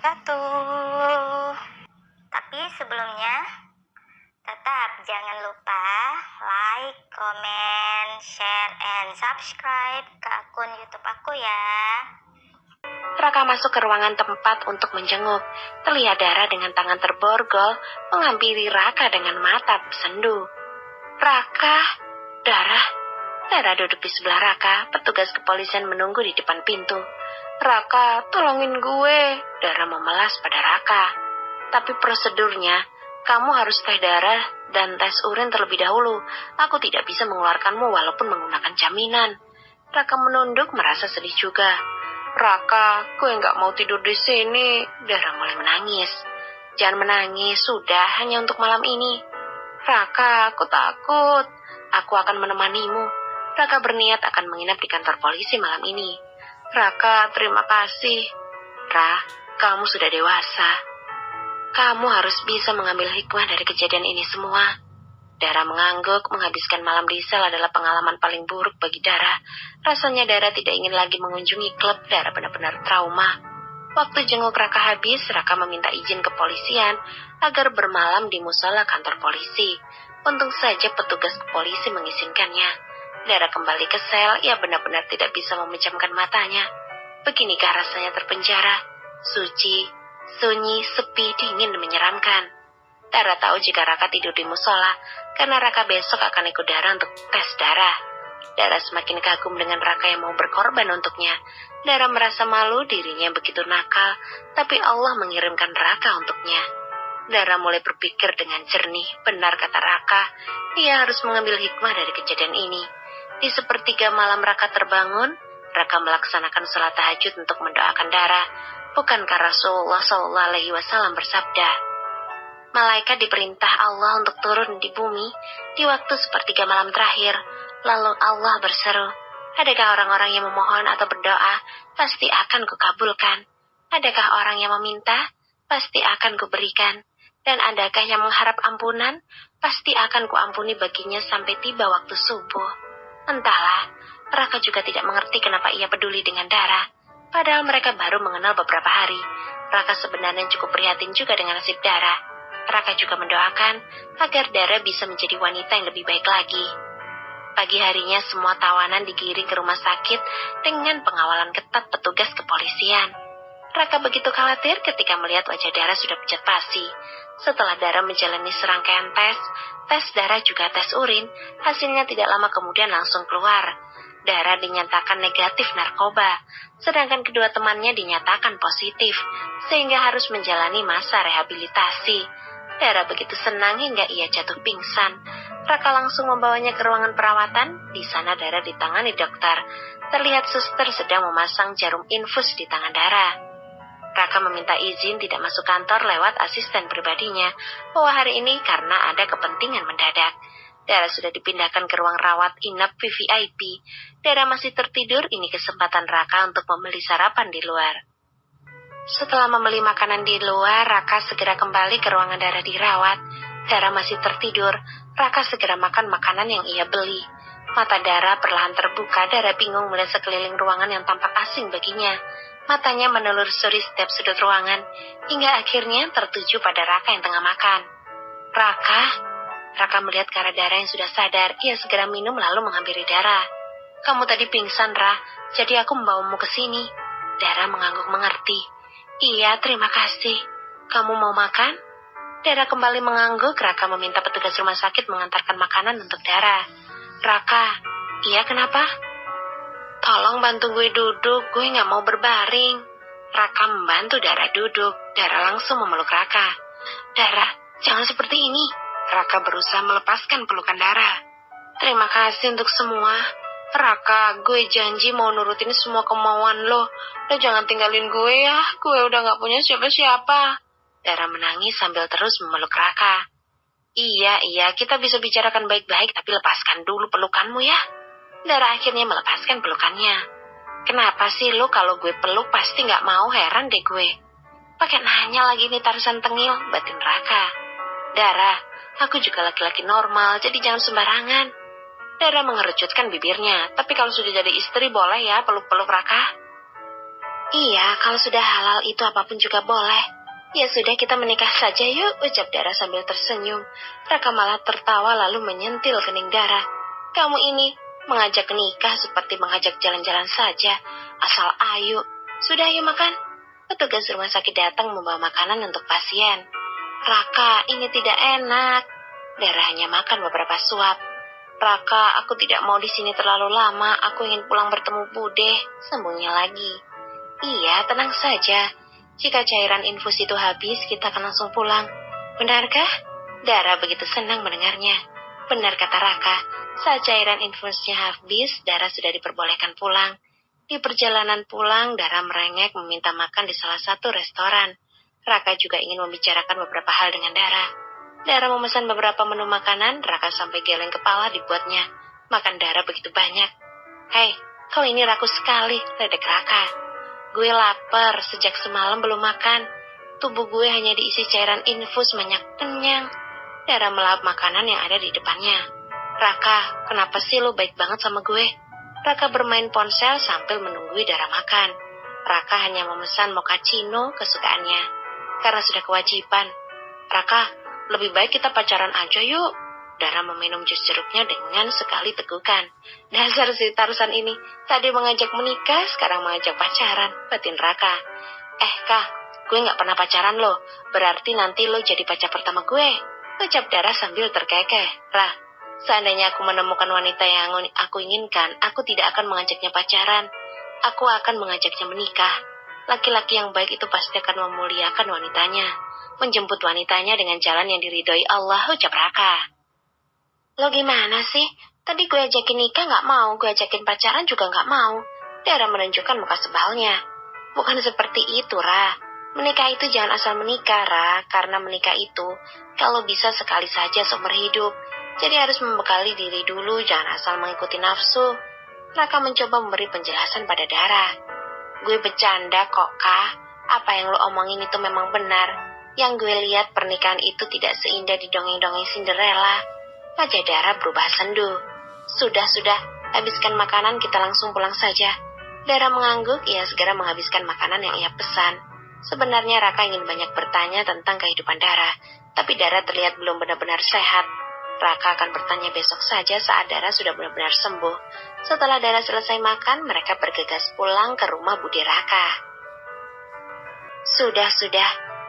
wabarakatuh. Tapi sebelumnya, tetap jangan lupa like, comment, share, and subscribe ke akun YouTube aku ya. Raka masuk ke ruangan tempat untuk menjenguk. Terlihat Dara dengan tangan terborgol menghampiri Raka dengan mata sendu. Raka, Dara duduk di sebelah Raka. Petugas kepolisian menunggu di depan pintu. Raka, tolongin gue. Dara memelas pada Raka. Tapi prosedurnya, kamu harus tes darah dan tes urin terlebih dahulu. Aku tidak bisa mengeluarkanmu walaupun menggunakan jaminan. Raka menunduk merasa sedih juga. Raka, gue nggak mau tidur di sini. Dara mulai menangis. Jangan menangis, sudah hanya untuk malam ini. Raka, aku takut. Aku akan menemanimu. Raka berniat akan menginap di kantor polisi malam ini. Raka, terima kasih. Kamu sudah dewasa. Kamu harus bisa mengambil hikmah dari kejadian ini semua. Dara mengangguk, menghabiskan malam di sel adalah pengalaman paling buruk bagi Dara. Rasanya Dara tidak ingin lagi mengunjungi klub. Dara benar-benar trauma. Waktu jenguk Raka habis, Raka meminta izin kepolisian agar bermalam di musola kantor polisi. Untung saja petugas polisi mengizinkannya. Dara kembali ke sel, ia benar-benar tidak bisa memejamkan matanya. Beginikah rasanya terpenjara? Suci, sunyi, sepi, dingin, dan menyeramkan. Dara tahu jika Raka tidur di musola, karena Raka besok akan ikut Dara untuk tes darah. Dara semakin kagum dengan Raka yang mau berkorban untuknya. Dara merasa malu dirinya yang begitu nakal, tapi Allah mengirimkan Raka untuknya. Dara mulai berpikir dengan jernih, benar kata Raka, ia harus mengambil hikmah dari kejadian ini. Di sepertiga malam Raka terbangun, Raka melaksanakan sholat tahajud untuk mendoakan Dara. Bukankah Rasulullah SAW bersabda, malaikat diperintah Allah untuk turun di bumi di waktu sepertiga malam terakhir. Lalu Allah berseru, adakah orang-orang yang memohon atau berdoa, pasti akan kukabulkan. Adakah orang yang meminta, pasti akan kuberikan. Dan adakah yang mengharap ampunan, pasti akan kuampuni baginya sampai tiba waktu subuh. Entahlah, Raka juga tidak mengerti kenapa ia peduli dengan Dara. Padahal mereka baru mengenal beberapa hari. Raka sebenarnya cukup prihatin juga dengan nasib Dara. Raka juga mendoakan agar Dara bisa menjadi wanita yang lebih baik lagi. Pagi harinya semua tawanan digiring ke rumah sakit dengan pengawalan ketat petugas kepolisian. Raka begitu khawatir ketika melihat wajah Dara sudah pucat pasi. Setelah Dara menjalani serangkaian tes darah juga tes urin, hasilnya tidak lama kemudian langsung keluar. Dara dinyatakan negatif narkoba, sedangkan kedua temannya dinyatakan positif, sehingga harus menjalani masa rehabilitasi. Dara begitu senang hingga ia jatuh pingsan. Raka langsung membawanya ke ruangan perawatan. Di sana Dara ditangani dokter. Terlihat suster sedang memasang jarum infus di tangan Dara. Raka meminta izin tidak masuk kantor lewat asisten pribadinya bahwa hari ini karena ada kepentingan mendadak. Dara sudah dipindahkan ke ruang rawat inap VVIP. Dara masih tertidur, ini kesempatan Raka untuk membeli sarapan di luar. Setelah membeli makanan di luar, Raka segera kembali ke ruangan Dara dirawat. Dara masih tertidur, Raka segera makan makanan yang ia beli. Mata Dara perlahan terbuka. Dara bingung melihat sekeliling ruangan yang tampak asing baginya. Matanya menelusuri setiap sudut ruangan, hingga akhirnya tertuju pada Raka yang tengah makan. Raka melihat ke arah Dara yang sudah sadar. Ia segera minum lalu menghampiri Dara. Kamu tadi pingsan, Ra, jadi aku membawamu ke sini. Dara mengangguk mengerti. Iya, terima kasih. Kamu mau makan? Dara kembali mengangguk. Raka meminta petugas rumah sakit mengantarkan makanan untuk Dara. Raka, iya kenapa? Tolong bantu gue duduk, gue gak mau berbaring. Raka membantu Dara duduk. Dara langsung memeluk Raka. Dara, jangan seperti ini. Raka berusaha melepaskan pelukan Dara. Terima kasih untuk semua. Raka, gue janji mau nurutin semua kemauan lo. Lo jangan tinggalin gue ya, gue udah gak punya siapa-siapa. Dara menangis sambil terus memeluk Raka. Iya, kita bisa bicarakan baik-baik, tapi lepaskan dulu pelukanmu ya. Dara akhirnya melepaskan pelukannya. Kenapa sih lo kalau gue peluk pasti gak mau, heran deh gue. Pakai nanya lagi nih Tarzan tengil, batin Raka. Dara, aku juga laki-laki normal, jadi jangan sembarangan. Dara mengerucutkan bibirnya, tapi kalau sudah jadi istri boleh ya peluk-peluk Raka. Iya, kalau sudah halal itu apapun juga boleh. Ya sudah, kita menikah saja yuk, ucap Dara sambil tersenyum. Raka malah tertawa lalu menyentil kening Dara. Kamu ini mengajak nikah seperti mengajak jalan-jalan saja, asal ayo. Sudah, ayo makan. Petugas rumah sakit datang membawa makanan untuk pasien. Raka, ini tidak enak. Dara hanya makan beberapa suap. Raka, aku tidak mau di sini terlalu lama. Aku ingin pulang bertemu Bude. Sembunyi lagi. Iya, tenang saja. Jika cairan infus itu habis, kita akan langsung pulang. Benarkah? Dara begitu senang mendengarnya. Benar kata Raka. Saat cairan infusnya habis, Dara sudah diperbolehkan pulang. Di perjalanan pulang, Dara merengek meminta makan di salah satu restoran. Raka juga ingin membicarakan beberapa hal dengan Dara. Dara memesan beberapa menu makanan, Raka sampai geleng kepala dibuatnya. Makan Dara begitu banyak. Hei, kau ini rakus sekali, ledek Raka. Gue lapar, sejak semalam belum makan. Tubuh gue hanya diisi cairan infus banyak kenyang. Dara melahap makanan yang ada di depannya. Raka, kenapa sih lo baik banget sama gue? Raka bermain ponsel sambil menunggui Dara makan. Raka hanya memesan mochaccino kesukaannya. Karena sudah kewajiban. Raka, lebih baik kita pacaran aja yuk. Dara meminum jus jeruknya dengan sekali tegukan. Dasar si Tarzan ini, tadi mengajak menikah, sekarang mengajak pacaran, batin Raka. Kak, gue gak pernah pacaran lo, berarti nanti lo jadi pacar pertama gue. Ucap Dara sambil terkekeh. Rah, seandainya aku menemukan wanita yang aku inginkan, aku tidak akan mengajaknya pacaran. Aku akan mengajaknya menikah. Laki-laki yang baik itu pasti akan memuliakan wanitanya, menjemput wanitanya dengan jalan yang diridhoi Allah, ucap Raka. Lo gimana sih? Tadi gue ajakin nikah gak mau, gue ajakin pacaran juga gak mau. Dara menunjukkan muka sebalnya. Bukan seperti itu, Ra. Menikah itu jangan asal menikah, Ra. Karena menikah itu, kalau bisa sekali saja seumur hidup. Jadi harus membekali diri dulu, jangan asal mengikuti nafsu. Raka mencoba memberi penjelasan pada Dara. Gue bercanda kok, Kak. Apa yang lo omongin itu memang benar. Yang gue lihat pernikahan itu tidak seindah di dongeng-dongeng Cinderella. Wajah Dara berubah sendu. Sudah, habiskan makanan, kita langsung pulang saja. Dara mengangguk, ia segera menghabiskan makanan yang ia pesan. Sebenarnya Raka ingin banyak bertanya tentang kehidupan Dara, tapi Dara terlihat belum benar-benar sehat. Raka akan bertanya besok saja saat Dara sudah benar-benar sembuh. Setelah Dara selesai makan, mereka bergegas pulang ke rumah Bude Raka. Sudah,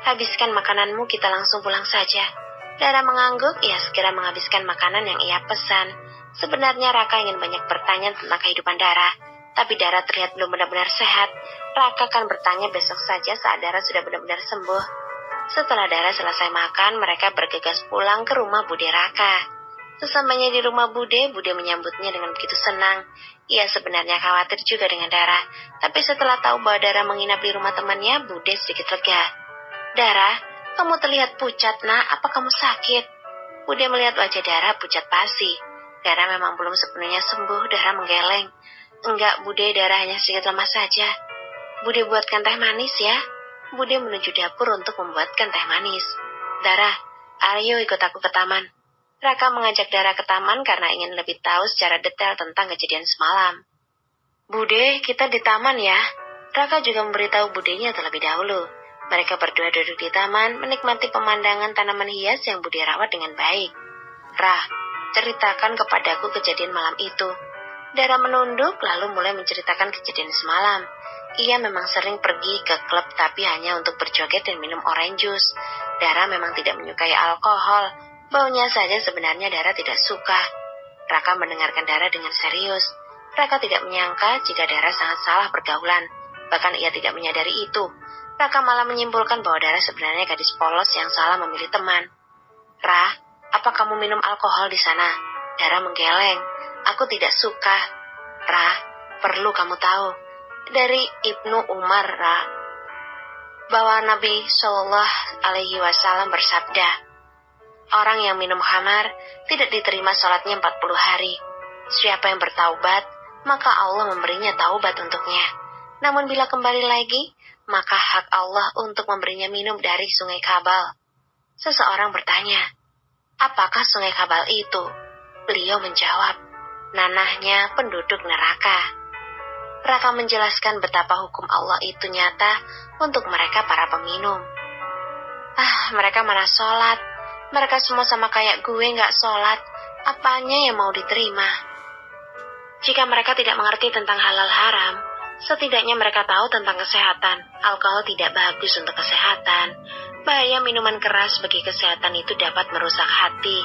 habiskan makananmu, kita langsung pulang saja. Dara mengangguk, ia segera menghabiskan makanan yang ia pesan. Sebenarnya Raka ingin banyak bertanya tentang kehidupan Dara, tapi Dara terlihat belum benar-benar sehat. Raka akan bertanya besok saja saat Dara sudah benar-benar sembuh. Setelah Dara selesai makan, mereka bergegas pulang ke rumah Bude Raka. Sesampainya di rumah Bude menyambutnya dengan begitu senang. Ia sebenarnya khawatir juga dengan Dara, tapi setelah tahu bahwa Dara menginap di rumah temannya, Bude sedikit lega. Dara, kamu terlihat pucat, Nak. Apa kamu sakit? Bude melihat wajah Dara pucat pasi. Dara memang belum sepenuhnya sembuh. Dara menggeleng. Enggak, Bude, Dara hanya sedikit lemah saja. Bude buatkan teh manis ya. Bude menuju dapur untuk membuatkan teh manis. Dara, ayo ikut aku ke taman. Raka mengajak Dara ke taman karena ingin lebih tahu secara detail tentang kejadian semalam. Bude, kita di taman ya. Raka juga memberitahu Budenya terlebih dahulu. Mereka berdua duduk di taman, menikmati pemandangan tanaman hias yang Bude rawat dengan baik. Rah, ceritakan kepadaku kejadian malam itu. Dara menunduk lalu mulai menceritakan kejadian semalam. Ia memang sering pergi ke klub tapi hanya untuk berjoget dan minum orange juice. Dara memang tidak menyukai alkohol. Baunya saja sebenarnya Dara tidak suka. Raka mendengarkan Dara dengan serius. Raka tidak menyangka jika Dara sangat salah pergaulan. Bahkan ia tidak menyadari itu. Raka malah menyimpulkan bahwa Dara sebenarnya gadis polos yang salah memilih teman. Rah, apa kamu minum alkohol di sana? Dara menggeleng. Aku tidak suka. Rah, perlu kamu tahu. Dari Ibnu Umar, Rah, bahwa Nabi SAW bersabda, orang yang minum khamar tidak diterima sholatnya 40 hari. Siapa yang bertaubat, maka Allah memberinya taubat untuknya. Namun bila kembali lagi, maka hak Allah untuk memberinya minum dari sungai Kabal. Seseorang bertanya, apakah sungai Kabal itu? Beliau menjawab, nanahnya penduduk neraka. Raka menjelaskan betapa hukum Allah itu nyata untuk mereka para peminum. Mereka mana sholat? Mereka semua sama kayak gue gak sholat. Apanya yang mau diterima? Jika mereka tidak mengerti tentang halal haram, setidaknya mereka tahu tentang kesehatan. Alkohol tidak bagus untuk kesehatan. Bahaya minuman keras bagi kesehatan itu dapat merusak hati.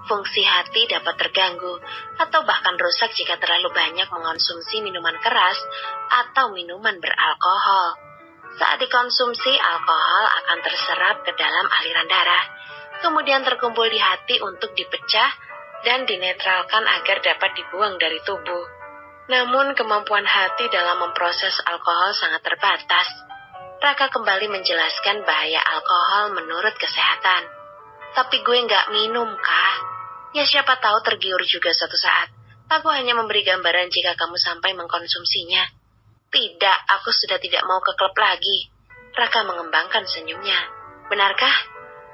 Fungsi hati dapat terganggu, atau bahkan rusak jika terlalu banyak mengonsumsi minuman keras atau minuman beralkohol. Saat dikonsumsi, alkohol akan terserap ke dalam aliran darah, kemudian terkumpul di hati untuk dipecah dan dinetralkan agar dapat dibuang dari tubuh. Namun kemampuan hati dalam memproses alkohol sangat terbatas. Raka kembali menjelaskan bahaya alkohol menurut kesehatan. Tapi gue nggak minum, Kak. Ya siapa tahu tergiur juga suatu saat. Aku hanya memberi gambaran jika kamu sampai mengkonsumsinya. Tidak, aku sudah tidak mau ke klub lagi. Raka mengembangkan senyumnya. Benarkah?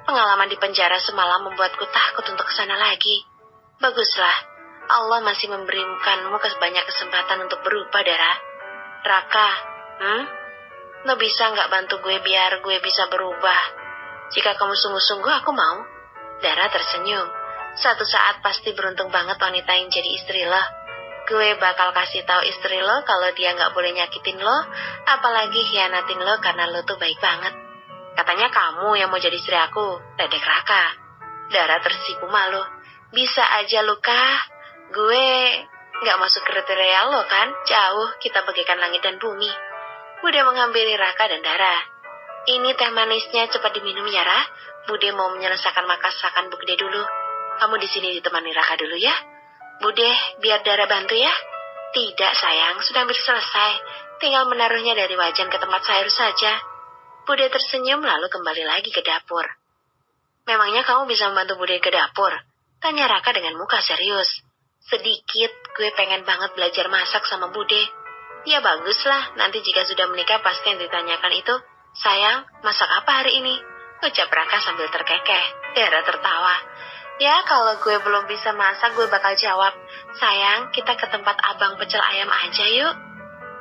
Pengalaman di penjara semalam membuatku takut untuk kesana lagi. Baguslah, Allah masih memberikanmu banyak kesempatan untuk berubah, Dara. Raka, lo bisa nggak bantu gue biar gue bisa berubah? Jika kamu sungguh-sungguh, aku mau. Dara tersenyum. Suatu saat pasti beruntung banget wanita yang jadi istri lo. Gue bakal kasih tahu istri lo kalau dia nggak boleh nyakitin lo, apalagi hianatin lo karena lo tuh baik banget. Katanya kamu yang mau jadi istri aku, ledek Raka. Dara tersipu malu. Bisa aja lu, Kak. Gue nggak masuk kriteria lo kan? Jauh, kita bagaikan langit dan bumi. Bude menghampiri Raka dan Dara. Ini teh manisnya cepat diminum ya, Ra. Bude mau menyelesaikan masakan Bude dulu. Kamu di sini ditemani Raka dulu ya. Bude, biar Dara bantu ya. Tidak sayang, sudah hampir selesai. Tinggal menaruhnya dari wajan ke tempat sayur saja. Bude tersenyum lalu kembali lagi ke dapur. Memangnya kamu bisa membantu Bude ke dapur? Tanya Raka dengan muka serius. Sedikit, gue pengen banget belajar masak sama Bude. Ya baguslah, nanti jika sudah menikah pasti yang ditanyakan itu, sayang, masak apa hari ini? Ucap Raka sambil terkekeh. Dara tertawa. Ya, kalau gue belum bisa masak, gue bakal jawab, sayang, kita ke tempat abang pecel ayam aja yuk.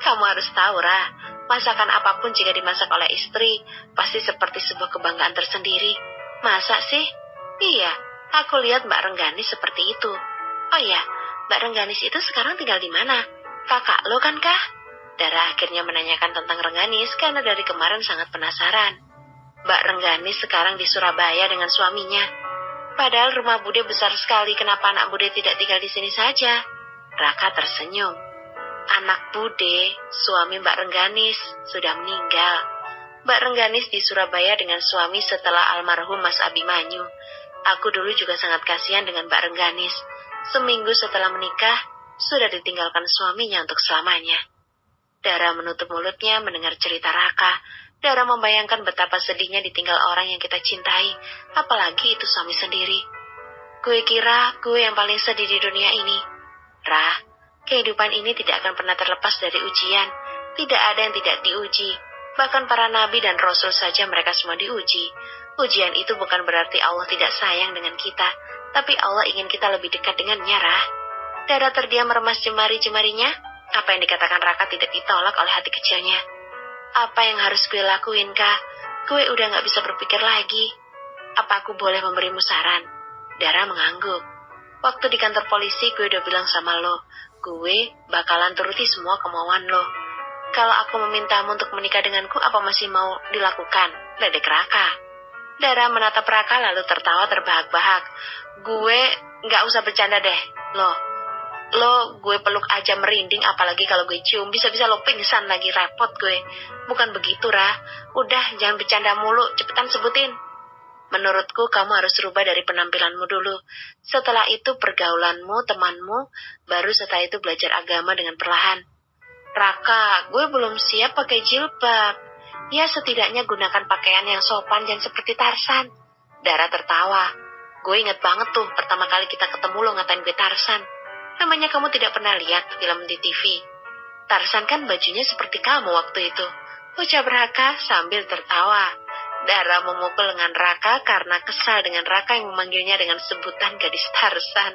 Kamu harus tahu, Ra, masakan apapun jika dimasak oleh istri, pasti seperti sebuah kebanggaan tersendiri. Masa sih? Iya, aku lihat Mbak Rengganis seperti itu. Oh iya, Mbak Rengganis itu sekarang tinggal di mana? Kakak lo kan, Kah? Dara akhirnya menanyakan tentang Rengganis karena dari kemarin sangat penasaran. Mbak Rengganis sekarang di Surabaya dengan suaminya. Padahal rumah Bude besar sekali, kenapa anak Bude tidak tinggal di sini saja? Raka tersenyum. Anak Bude, suami Mbak Rengganis, sudah meninggal. Mbak Rengganis di Surabaya dengan suami setelah almarhum Mas Abimanyu. Aku dulu juga sangat kasihan dengan Mbak Rengganis. Seminggu setelah menikah, sudah ditinggalkan suaminya untuk selamanya. Dara menutup mulutnya mendengar cerita Raka. Dara membayangkan betapa sedihnya ditinggal orang yang kita cintai, apalagi itu suami sendiri. Gue kira gue yang paling sedih di dunia ini. Rah, kehidupan ini tidak akan pernah terlepas dari ujian. Tidak ada yang tidak diuji. Bahkan para nabi dan rasul saja mereka semua diuji. Ujian itu bukan berarti Allah tidak sayang dengan kita, tapi Allah ingin kita lebih dekat dengannya, Rah. Dara terdiam meremas jemari-jemarinya. Apa yang dikatakan Raka tidak ditolak oleh hati kecilnya. Apa yang harus gue lakuin, Kak? Gue udah gak bisa berpikir lagi. Apa aku boleh memberimu saran? Dara mengangguk. Waktu di kantor polisi gue udah bilang sama lo, gue bakalan turuti semua kemauan lo. Kalau aku memintamu untuk menikah denganku, apa masih mau dilakukan? Ledek Raka. Dara menatap Raka lalu tertawa terbahak-bahak. Gue gak usah bercanda deh, Lo gue peluk aja merinding, apalagi kalau gue cium, bisa-bisa lo pingsan lagi, repot gue. Bukan begitu, Ra. Udah, jangan bercanda mulu, cepetan sebutin. Menurutku kamu harus rubah dari penampilanmu dulu. Setelah itu pergaulanmu, temanmu, baru setelah itu belajar agama dengan perlahan. Raka, gue belum siap pakai jilbab. Ya setidaknya gunakan pakaian yang sopan, jangan seperti Tarsan. Dara tertawa. Gue inget banget tuh, pertama kali kita ketemu lo ngatain gue Tarsan. Namanya kamu tidak pernah lihat film di TV. Tarsan kan bajunya seperti kamu waktu itu. Ucap Raka sambil tertawa. Dara memukul lengan Raka karena kesal dengan Raka yang memanggilnya dengan sebutan gadis Tarsan.